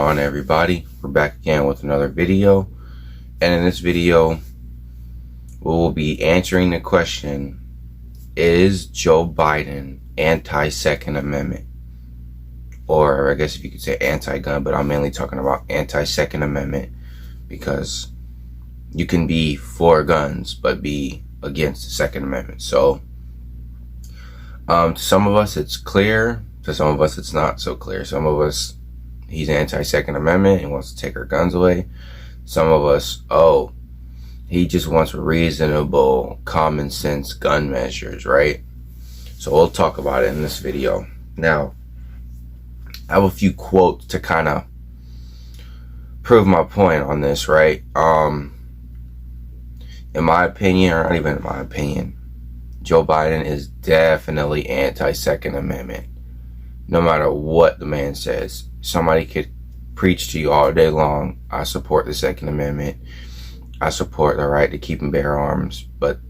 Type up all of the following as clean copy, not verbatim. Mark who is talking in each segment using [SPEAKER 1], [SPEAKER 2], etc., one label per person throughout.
[SPEAKER 1] on, everybody? We're back again with another video, and in this video we will be answering the question: is Joe Biden anti-Second Amendment? Or I guess if you could say anti-gun, but I'm mainly talking about anti-Second Amendment, because you can be for guns but be against the Second Amendment. So to some of us it's clear, to some of us it's not so clear. Some of us, he's anti-Second Amendment and wants to take our guns away. Some of us, he just wants reasonable, common sense gun measures, right? So we'll talk about it in this video. Now, I have a few quotes to kind of prove my point on this, right? In my opinion, or not even in my opinion, Joe Biden is definitely anti-Second Amendment. No matter what the man says. Somebody could preach to you all day long, I support the Second Amendment, I support the right to keep and bear arms, but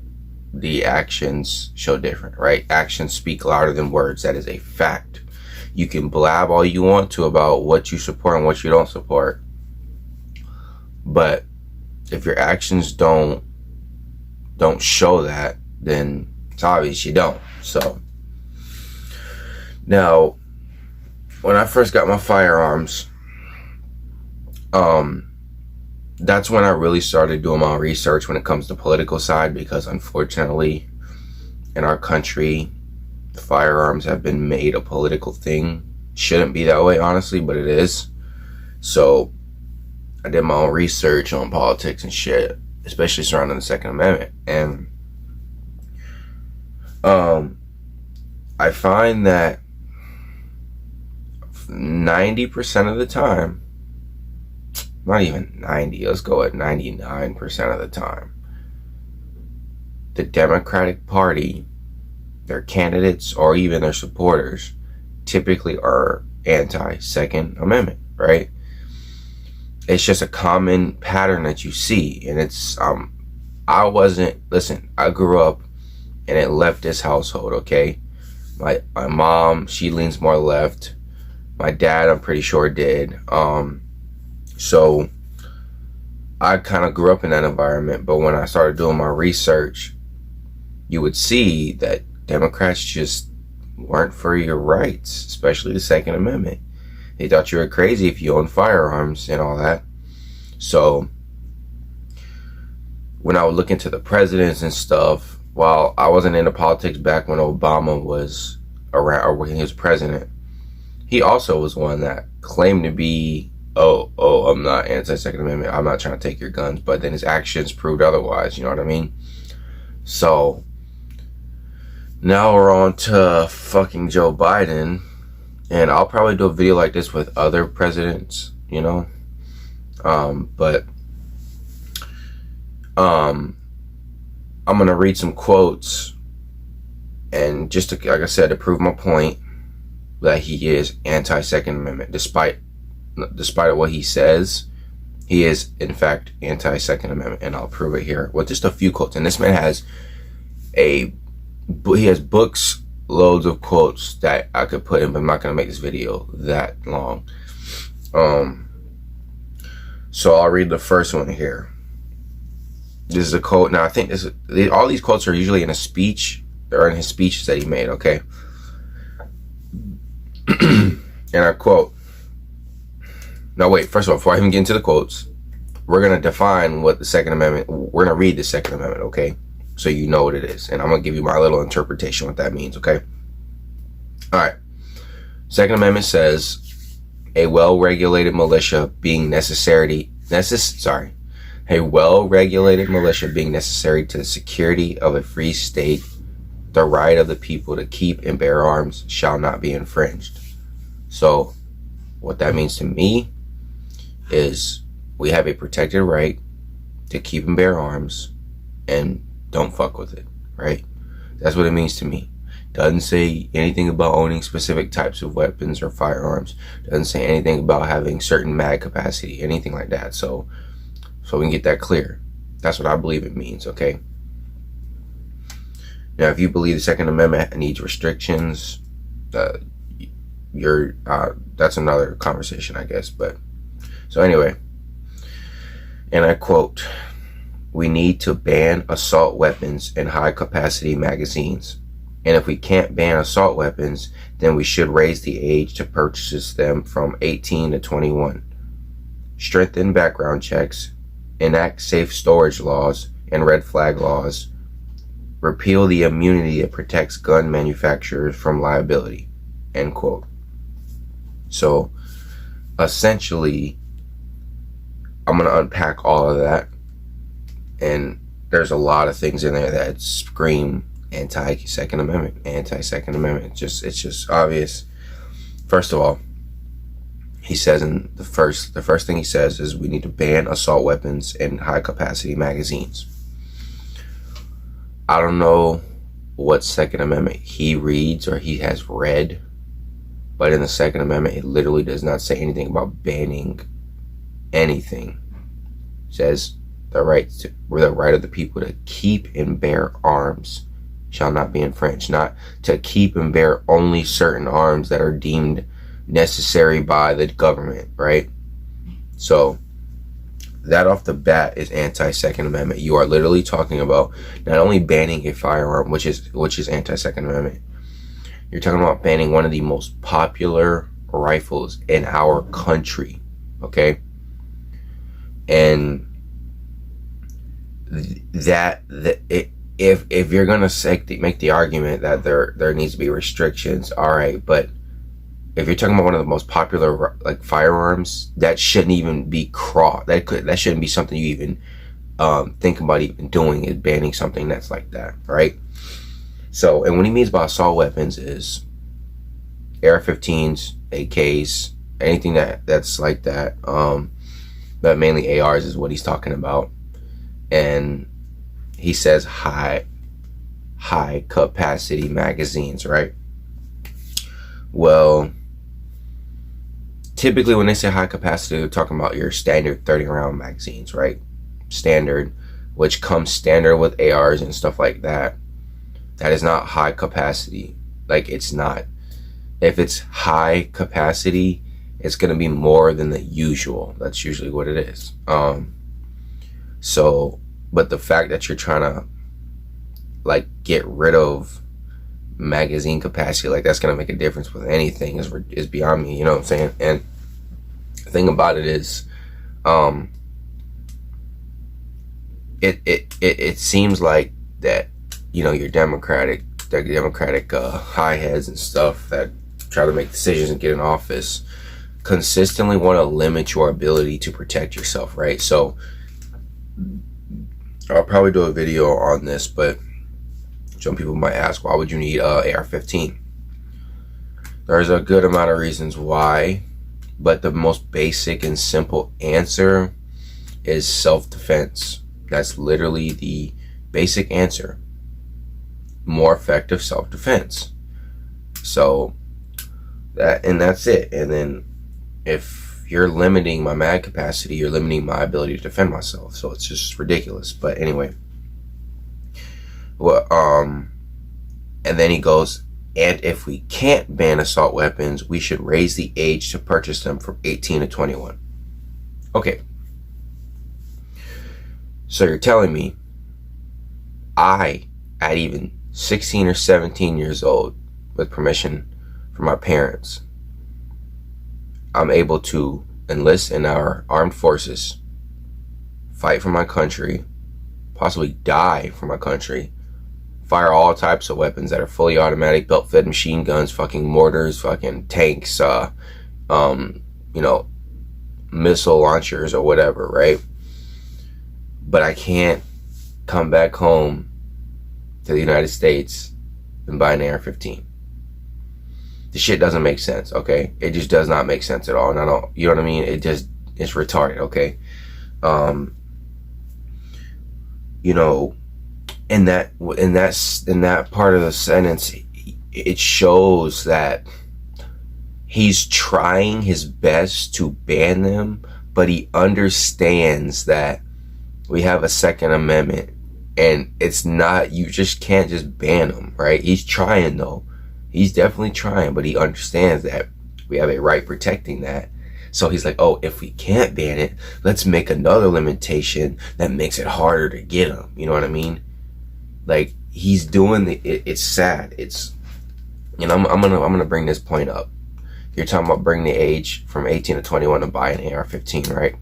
[SPEAKER 1] the actions show different, right? Actions speak louder than words. That is a fact. You can blab all you want to about what you support and what you don't support, but if your actions don't show that, then it's obvious you don't. So now, when I first got my firearms, that's when I really started doing my research when it comes to political side, because unfortunately in our country, firearms have been made a political thing. Shouldn't be that way, honestly, but it is. So I did my own research on politics and shit, especially surrounding the Second Amendment, and I find that 90% of the time, not even 90, let's go at 99% of the time, the Democratic Party, their candidates or even their supporters, typically are anti-Second Amendment, right? It's just a common pattern that you see, and it's I grew up in a leftist household, okay? My mom, she leans more left. My dad, I'm pretty sure, did. So I kind of grew up in that environment, but when I started doing my research, you would see that Democrats just weren't for your rights, especially the Second Amendment. They thought you were crazy if you owned firearms and all that. So when I would look into the presidents and stuff, while I wasn't into politics back when Obama was around, or when he was president, he also was one that claimed to be, I'm not anti-Second Amendment, I'm not trying to take your guns, but then his actions proved otherwise, you know what I mean? So now we're on to fucking Joe Biden, and I'll probably do a video like this with other presidents, you know? But I'm gonna read some quotes, and just to, like I said, to prove my point that he is anti-Second Amendment, despite what he says, he is in fact anti-Second Amendment, and I'll prove it here with just a few quotes. And this man has books loads of quotes that I could put in, but I'm not gonna make this video that long. So I'll read the first one here. This is a quote. Now I think all these quotes are usually in a speech, or in his speeches that he made, okay? And I quote, now wait, first of all, before I even get into the quotes, we're going to define what the Second Amendment, we're going to read the Second Amendment, okay? So you know what it is. And I'm going to give you my little interpretation what that means, okay? All right. Second Amendment says, a well-regulated militia being necessary to the security of a free state, the right of the people to keep and bear arms shall not be infringed. So what that means to me is we have a protected right to keep and bear arms, and don't fuck with it, right? That's what it means to me. Doesn't say anything about owning specific types of weapons or firearms. Doesn't say anything about having certain mag capacity, anything like that. So we can get that clear. That's what I believe it means, okay? Now, if you believe the Second Amendment needs restrictions, that's another conversation, I guess. But So anyway, and I quote, "We need to ban assault weapons and high capacity magazines. And if we can't ban assault weapons, then we should raise the age to purchase them from 18 to 21. Strengthen background checks, enact safe storage laws and red flag laws, repeal the immunity that protects gun manufacturers from liability." End quote. So essentially, I'm going to unpack all of that. And there's a lot of things in there that scream anti-Second Amendment, anti-Second Amendment. It's just obvious. First of all, he says in the first thing he says is we need to ban assault weapons and high capacity magazines. I don't know what Second Amendment he reads or he has read, but in the Second Amendment, it literally does not say anything about banning anything. It says the right of the people to keep and bear arms shall not be infringed. Not to keep and bear only certain arms that are deemed necessary by the government, right? So that off the bat is anti-Second Amendment. You are literally talking about not only banning a firearm, which is anti-Second Amendment. You're talking about banning one of the most popular rifles in our country, okay? And if you're gonna make the argument that there needs to be restrictions, all right, but if you're talking about one of the most popular like firearms, that shouldn't even be that shouldn't be something you even think about even doing, is banning something that's like that, right? So, and what he means by assault weapons is AR-15s, AKs, anything that's like that. But mainly ARs is what he's talking about. And he says high capacity magazines, right? Well, typically when they say high capacity, they're talking about your standard 30 round magazines, right? Standard, which comes standard with ARs and stuff like that. That is not high capacity. Like, it's not. If it's high capacity, it's going to be more than the usual. That's usually what it is. So, but the fact that you're trying to like get rid of magazine capacity, like that's going to make a difference with anything is beyond me. You know what I'm saying? And the thing about it is, it seems like that, you know, your Democratic high heads and stuff that try to make decisions and get in office consistently want to limit your ability to protect yourself, right? So I'll probably do a video on this, but some people might ask, why would you need AR-15? There's a good amount of reasons why, but the most basic and simple answer is self-defense. That's literally the basic answer. More effective self-defense. So that's it. And then if you're limiting my mag capacity, you're limiting my ability to defend myself. So it's just ridiculous. But anyway, well, and then he goes, and if we can't ban assault weapons, we should raise the age to purchase them from 18 to 21. Okay. So you're telling me at even 16 or 17 years old, with permission from my parents, I'm able to enlist in our armed forces, fight for my country, possibly die for my country, fire all types of weapons that are fully automatic, belt-fed machine guns, fucking mortars, fucking tanks, missile launchers or whatever, right? But I can't come back home to the United States and buy an AR-15. The shit doesn't make sense, okay? It just does not make sense at all. And I don't, you know what I mean? It's retarded, okay? In that part of the sentence, it shows that he's trying his best to ban them, but he understands that we have a Second Amendment, and it's not, you just can't just ban them, right? He's trying though. He's definitely trying, but he understands that we have a right protecting that. So he's like, oh, if we can't ban it, let's make another limitation that makes it harder to get them. You know what I mean? Like, he's doing it's sad. It's, you know, I'm gonna bring this point up. You're talking about bringing the age from 18 to 21 to buy an AR-15, right?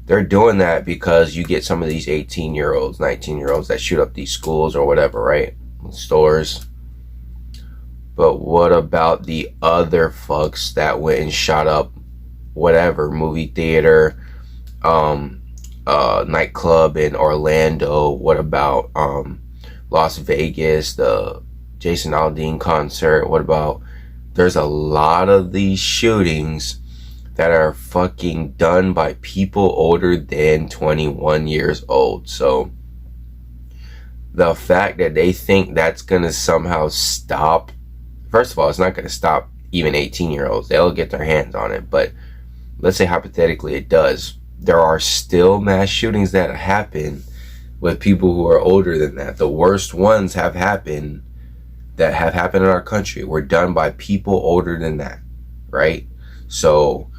[SPEAKER 1] They're doing that because you get some of these 18-year-olds, 19-year-olds that shoot up these schools or whatever, right? Stores. But what about the other fucks that went and shot up whatever, movie theater, nightclub in Orlando? What about Las Vegas, the Jason Aldean concert? What about, there's a lot of these shootings that are fucking done by people older than 21 years old. So the fact that they think that's gonna somehow stop, first of all, it's not gonna stop even 18-year-olds. They'll get their hands on it. But let's say hypothetically it does. There are still mass shootings that happen with people who are older than that. The worst ones that have happened in our country were done by people older than that, right? So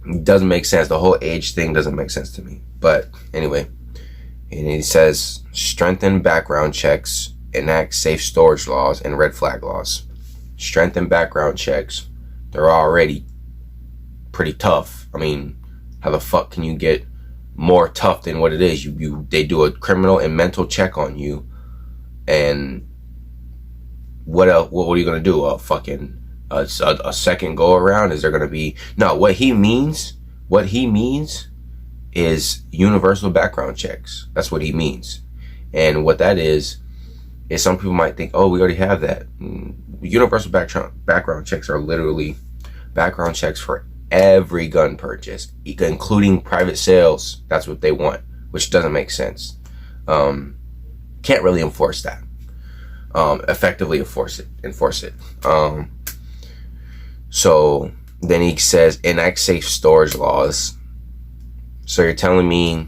[SPEAKER 1] it doesn't make sense. The whole age thing doesn't make sense to me. But anyway, and he says, strengthen background checks, enact safe storage laws, and red flag laws. Strengthen background checks. They're already pretty tough. I mean, how the fuck can you get more tough than what it is? They do a criminal and mental check on you, and what else? What are you gonna do? A second go around? Is there gonna be no? What he means is universal background checks. That's what he means, and what that is some people might think, oh, we already have that. Universal background checks are literally background checks for every gun purchase, including private sales. That's what they want, which doesn't make sense. Can't really enforce that. Effectively enforce it. So then he says, enact safe storage laws. So you're telling me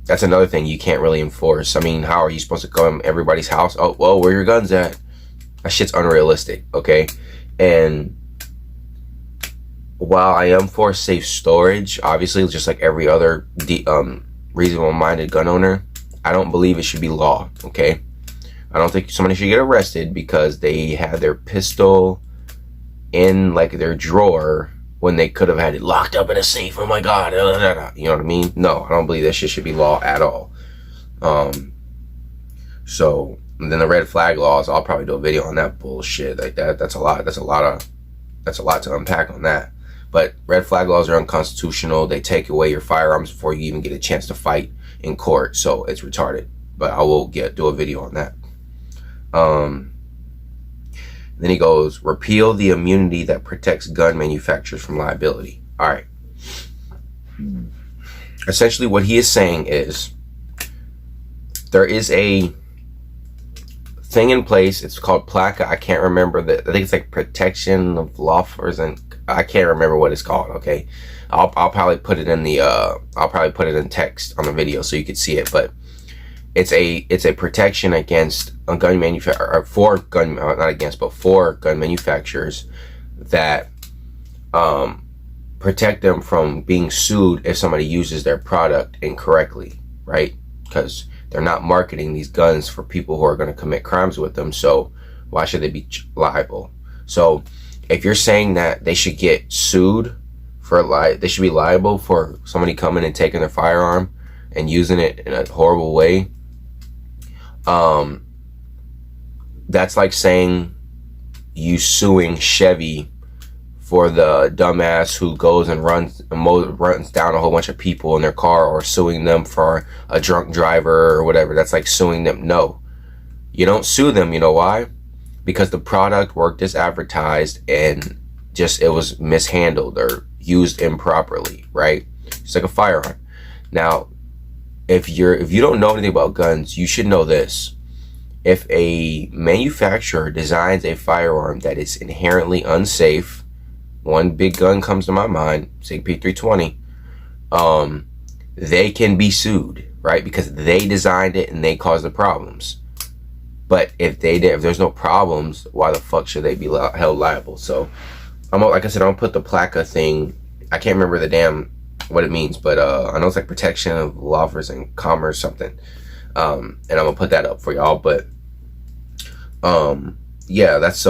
[SPEAKER 1] that's another thing you can't really enforce. I mean, how are you supposed to come to everybody's house? Oh, well, where are your guns at? That shit's unrealistic, okay? And while I am for safe storage, obviously, just like every other reasonable-minded gun owner, I don't believe it should be law, okay? I don't think somebody should get arrested because they had their pistol in, like, their drawer when they could have had it locked up in a safe. Oh my God. You know what I mean? No, I don't believe that shit should be law at all. So then the red flag laws, I'll probably do a video on that bullshit. Like that's a lot to unpack on that. But red flag laws are unconstitutional. They take away your firearms before you even get a chance to fight in court. So it's retarded. But I will do a video on that. Then he goes, repeal the immunity that protects gun manufacturers from liability. All right. Essentially what he is saying is there is a thing in place. It's called PLACA. I can't remember I think it's like protection of lawfulers, and I can't remember what it's called. Okay. I'll probably put it in in text on the video so you can see it, but it's a protection against a gun manufacturer, or for gun manufacturers that protect them from being sued if somebody uses their product incorrectly, right? Because they're not marketing these guns for people who are going to commit crimes with them, so why should they be liable? So if you're saying that they should get sued for they should be liable for somebody coming and taking their firearm and using it in a horrible way, that's like saying you suing Chevy for the dumbass who goes and runs down a whole bunch of people in their car, or suing them for a drunk driver or whatever. That's like suing them. No, you don't sue them. You know why? Because the product worked as advertised and it was mishandled or used improperly, right? It's like a firearm. Now, if you don't know anything about guns, you should know this. If a manufacturer designs a firearm that is inherently unsafe, one big gun comes to my mind, SIG P320, they can be sued, right? Because they designed it and they caused the problems. But if there's no problems, why the fuck should they be held liable? So like I said, I'm gonna put the PLACA thing. I can't remember the damn what it means, but I know it's like protection of lovers and commerce something. And I'm gonna put that up for y'all. But yeah, that's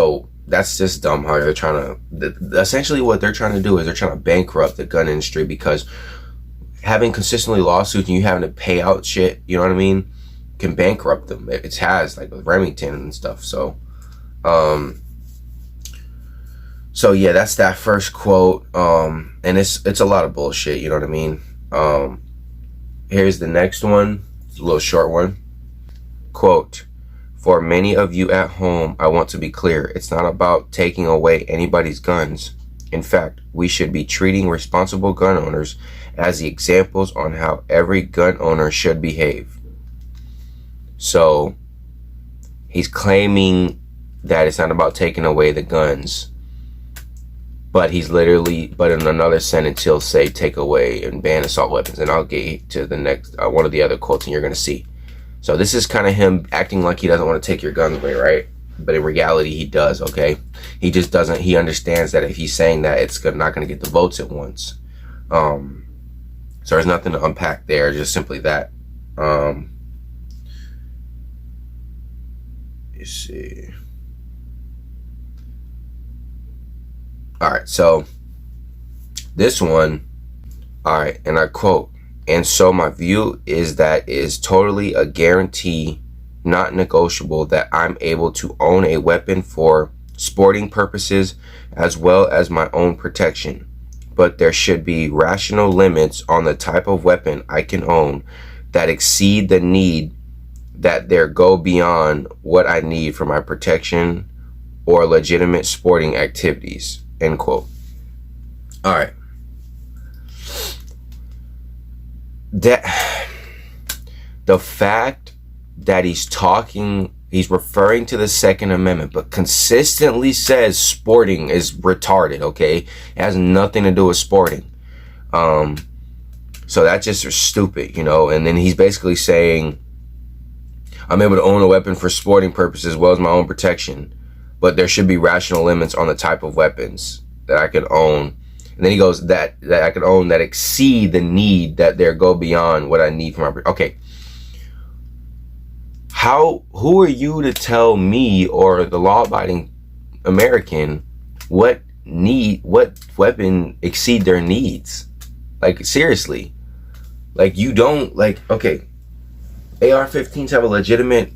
[SPEAKER 1] just dumb how they're trying to. Essentially, what they're trying to do is they're trying to bankrupt the gun industry, because having consistently lawsuits and you having to pay out shit, you know what I mean, can bankrupt them. It has, like with Remington and stuff. So yeah, that's that first quote. And it's a lot of bullshit, you know what I mean? Here's the next one. It's a little short one. Quote, "For many of you at home, I want to be clear. It's not about taking away anybody's guns. In fact, we should be treating responsible gun owners as the examples on how every gun owner should behave." So he's claiming that it's not about taking away the guns, but but in another sentence he'll say take away and ban assault weapons. And I'll get to the next one of the other quotes, and you're gonna see. So this is kind of him acting like he doesn't want to take your guns away, right? But in reality, he does. Okay, he just doesn't. He understands that if he's saying that, it's not going to get the votes at once. So there's nothing to unpack there. Just simply that. Let's see. All right. So this one. All right, and I quote. "And so my view is that it is totally a guarantee, not negotiable, that I'm able to own a weapon for sporting purposes as well as my own protection. But there should be rational limits on the type of weapon I can own that exceed the need that there go beyond what I need for my protection or legitimate sporting activities." End quote. All right. The fact that he's referring to the Second Amendment, but consistently says sporting is retarded, okay? It has nothing to do with sporting. So that's just stupid, you know? And then he's basically saying, I'm able to own a weapon for sporting purposes as well as my own protection, but there should be rational limits on the type of weapons that I can own. And then he goes, that I can own that exceed the need that there go beyond what I need for my... Okay. Who are you to tell me or the law-abiding American what weapon exceed their needs? Like, seriously. Like, you don't, like, okay. AR-15s have a legitimate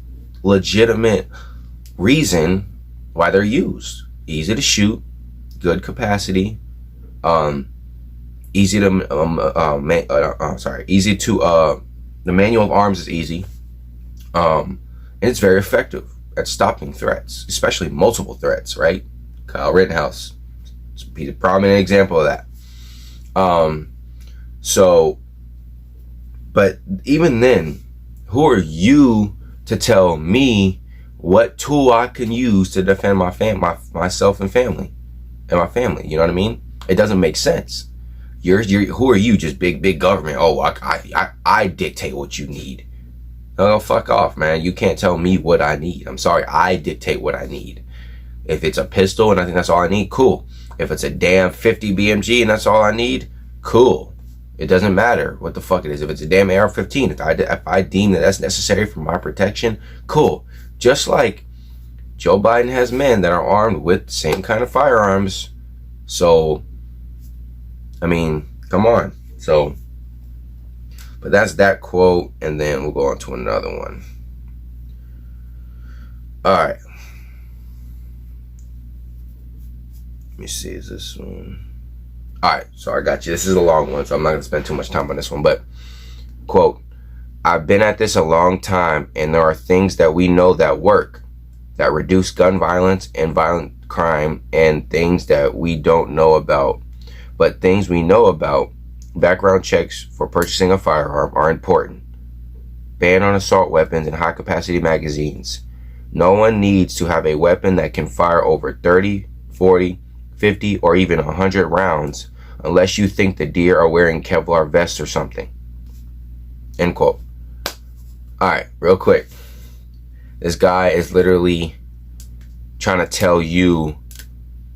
[SPEAKER 1] reason why they're used. Easy to shoot, good capacity, easy to the manual of arms is easy, and it's very effective at stopping threats, especially multiple threats, right? Kyle Rittenhouse, he's a prominent example of that. But even then, who are you to tell me what tool I can use to defend myself and family, my family? You know what I mean? It doesn't make sense. Who are you? Just big government. Oh, I dictate what you need. Oh, fuck off, man. You can't tell me what I need. I'm sorry. I dictate what I need. If it's a pistol and I think that's all I need, cool. If it's a damn 50 BMG and that's all I need, cool. It doesn't matter what the fuck it is. If it's a damn AR-15, if I deem that that's necessary for my protection, cool. Just like Joe Biden has men that are armed with the same kind of firearms. So, I mean, come on. So, but that's that quote, and then we'll go on to another one. All right. Let me see, is this one? All right, so I got you. This is a long one, so I'm not going to spend too much time on this one, but quote, "I've been at this a long time, and there are things that we know that work, that reduce gun violence and violent crime, and things that we don't know about. But things we know about, background checks for purchasing a firearm, are important. Ban on assault weapons and high-capacity magazines. No one needs to have a weapon that can fire over 30, 40, 50, or even 100 rounds unless you think the deer are wearing Kevlar vests or something." End quote. All right, real quick. This guy is literally trying to tell you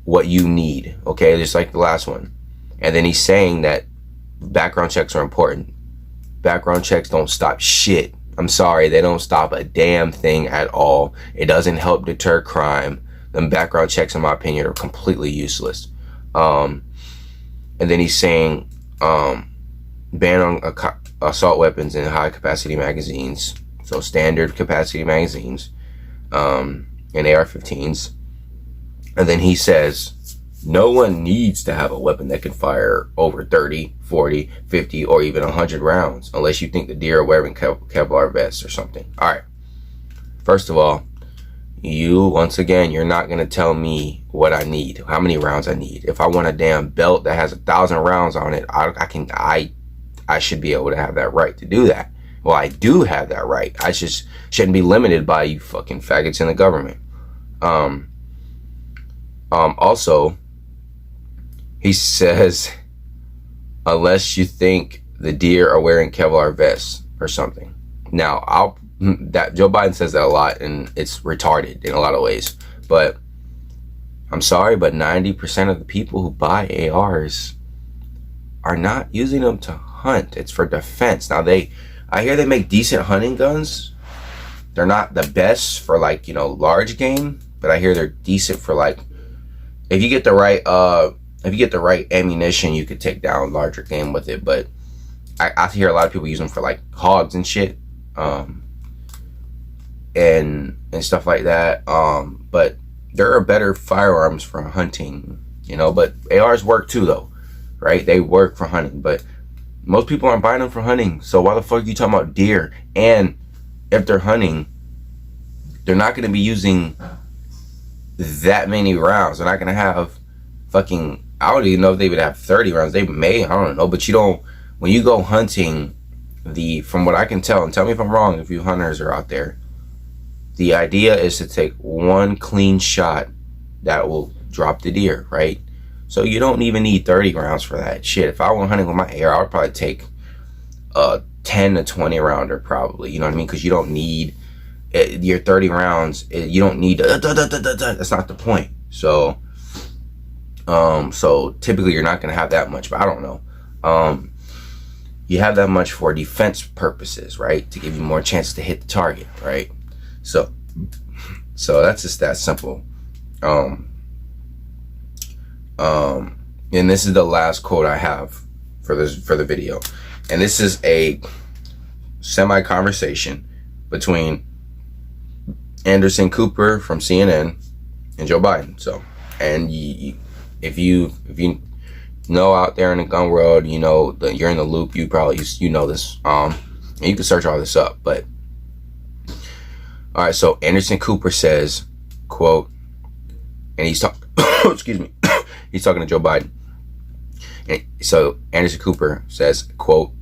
[SPEAKER 1] what you need, okay, just like the last one. And then he's saying that background checks are important. Background checks don't stop shit. I'm sorry, they don't stop a damn thing at all. It doesn't help deter crime. Them background checks, in my opinion, are completely useless. And then he's saying ban on assault weapons in high capacity magazines, so standard capacity magazines, and AR-15s. And then he says no one needs to have a weapon that can fire over 30, 40, 50, or even 100 rounds unless you think the deer are wearing Kevlar vests or something. All right. First of all, once again, you're not going to tell me what I need, how many rounds I need. If I want a damn belt that has 1,000 rounds on it, I should be able to have that right to do that. Well, I do have that right. I just shouldn't be limited by you fucking faggots in the government. Also, he says, unless you think the deer are wearing Kevlar vests or something. Now, Joe Biden says that a lot, and it's retarded in a lot of ways. But I'm sorry, but 90% of the people who buy ARs are not using them to hunt. It's for defense. Now, I hear they make decent hunting guns. They're not the best for, like, large game, but I hear they're decent for, like, if you get the right ammunition, you could take down larger game with it. But I hear a lot of people use them for, like, hogs and shit, and stuff like that. But there are better firearms for hunting, but ARs work too, though, right? They work for hunting, but most people aren't buying them for hunting. So why the fuck are you talking about deer? And if they're hunting, they're not going to be using that many rounds. They're not going to have fucking, I don't even know if they would have 30 rounds. They may, I don't know. But when you go hunting, from what I can tell, and tell me if I'm wrong if you hunters are out there, the idea is to take one clean shot that will drop the deer, right? So you don't even need 30 rounds for that shit. If I went hunting with my AR, I would probably take a 10 to 20 rounder probably. You know what I mean? Because you don't need your 30 rounds. You don't need that's not the point. So typically you're not going to have that much, but I don't know. You have that much for defense purposes, right? To give you more chances to hit the target, right? So that's just that simple. And this is the last quote I have for the video. And this is a semi-conversation between Anderson Cooper from CNN and Joe Biden. So, and if you know out there in the gun world, that you're in the loop, you probably know this. And you can search all this up. But all right, so Anderson Cooper says, quote, and he's talking. Excuse me. He's talking to Joe Biden. And so Anderson Cooper says, quote,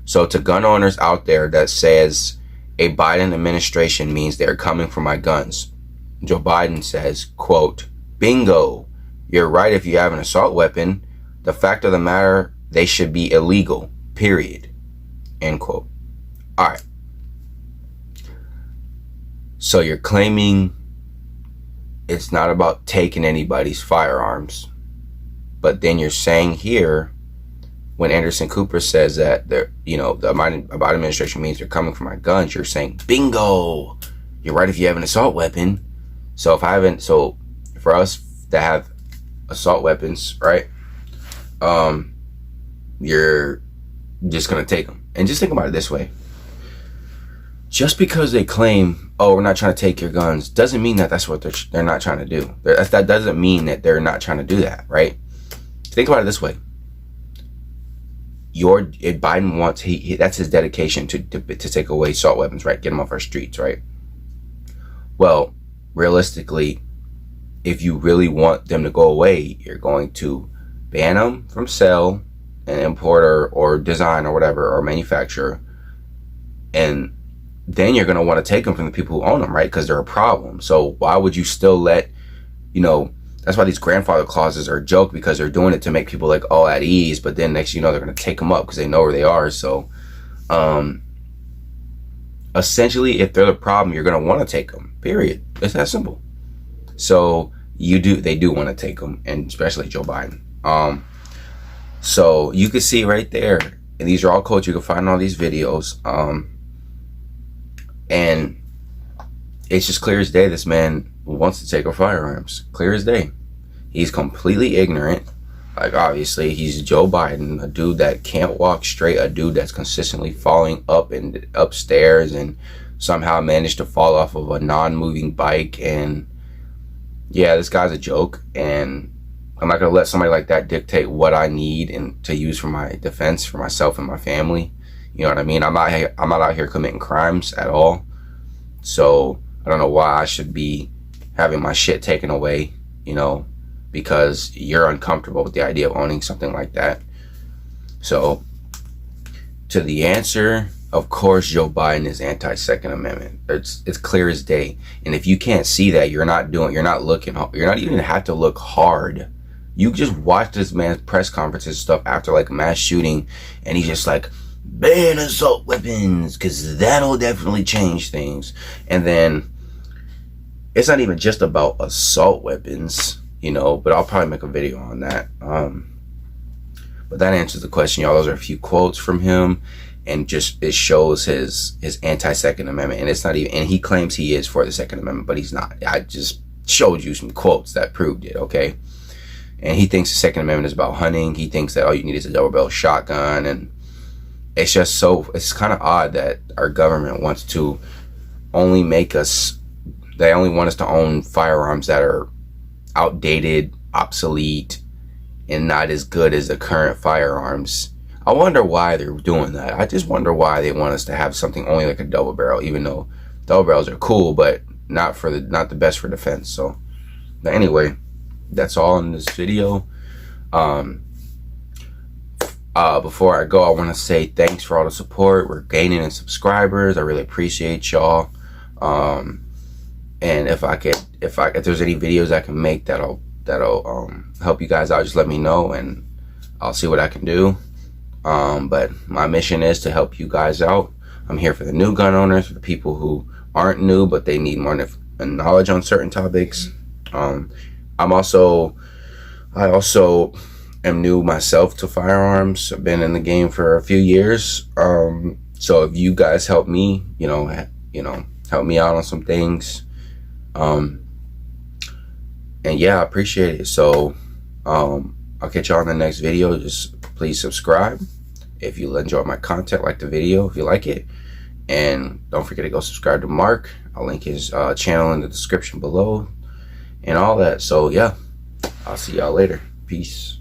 [SPEAKER 1] so to gun owners out there that says a Biden administration means they're coming for my guns, Joe Biden says, quote, bingo, you're right if you have an assault weapon. The fact of the matter, they should be illegal, period, end quote. All right. So you're claiming it's not about taking anybody's firearms. But then you're saying here, when Anderson Cooper says that the Biden administration means they're coming for my guns, you're saying, bingo, you're right if you have an assault weapon. So for us that have assault weapons, right, you're just going to take them. And just think about it this way. Just because they claim, oh, we're not trying to take your guns, doesn't mean that that's what they're not trying to do. That doesn't mean that they're not trying to do that, right? Think about it this way. Biden wants, that's his dedication to take away assault weapons, right? Get them off our streets, right? Well, realistically, if you really want them to go away, you're going to ban them from sale and import or design or whatever, or manufacture. And then you're going to want to take them from the people who own them, right? Because they're a problem. So why would you still let, that's why these grandfather clauses are a joke, because they're doing it to make people like all at ease. But then next, they're going to take them up because they know where they are. So essentially, if they're the problem, you're going to want to take them, period. It's that simple. So they do want to take him, and especially Joe Biden. So you can see right there, and these are all quotes. You can find all these videos. And it's just clear as day. This man wants to take our firearms. Clear as day. He's completely ignorant. Like, obviously, he's Joe Biden, a dude that can't walk straight, a dude that's consistently falling up and upstairs and somehow managed to fall off of a non-moving bike. And yeah, this guy's a joke, and I'm not going to let somebody like that dictate what I need and to use for my defense, for myself and my family. You know what I mean? I'm not out here committing crimes at all. So I don't know why I should be having my shit taken away, you know, because you're uncomfortable with the idea of owning something like that. So to the answer, of course, Joe Biden is anti-Second Amendment. It's clear as day. And if you can't see that, you're not even have to look hard. You just watch this man's press conferences stuff after like a mass shooting, and he's just like, ban assault weapons, because that'll definitely change things. And then it's not even just about assault weapons, you know, but I'll probably make a video on that. But that answers the question, y'all. Those are a few quotes from him, and just it shows his anti-Second Amendment. And it's not even, and he claims he is for the Second Amendment, but he's not. I just showed you some quotes that proved it, okay? And he thinks the Second Amendment is about hunting. He thinks that all you need is a double-barrel shotgun. And it's just it's kind of odd that our government wants to only make us, they only want us to own firearms that are outdated, obsolete, and not as good as the current firearms. I wonder why they're doing that. I just wonder why they want us to have something only like a double barrel, even though double barrels are cool, but not the best for defense. So, but anyway, that's all in this video. Before I go, I want to say thanks for all the support. We're gaining in subscribers. I really appreciate y'all. And if there's any videos I can make that'll help you guys out, just let me know and I'll see what I can do. But my mission is to help you guys out. I'm here for the new gun owners, for the people who aren't new but they need more knowledge on certain topics. I also am new myself to firearms. I've been in the game for a few years. So if you guys help me, help me out on some things. And yeah, I appreciate it. So I'll catch y'all in the next video. Just please subscribe if you enjoy my content, like the video if you like it, and don't forget to go subscribe to Mark. I'll link his channel in the description below and all that. So yeah, I'll see y'all later. Peace.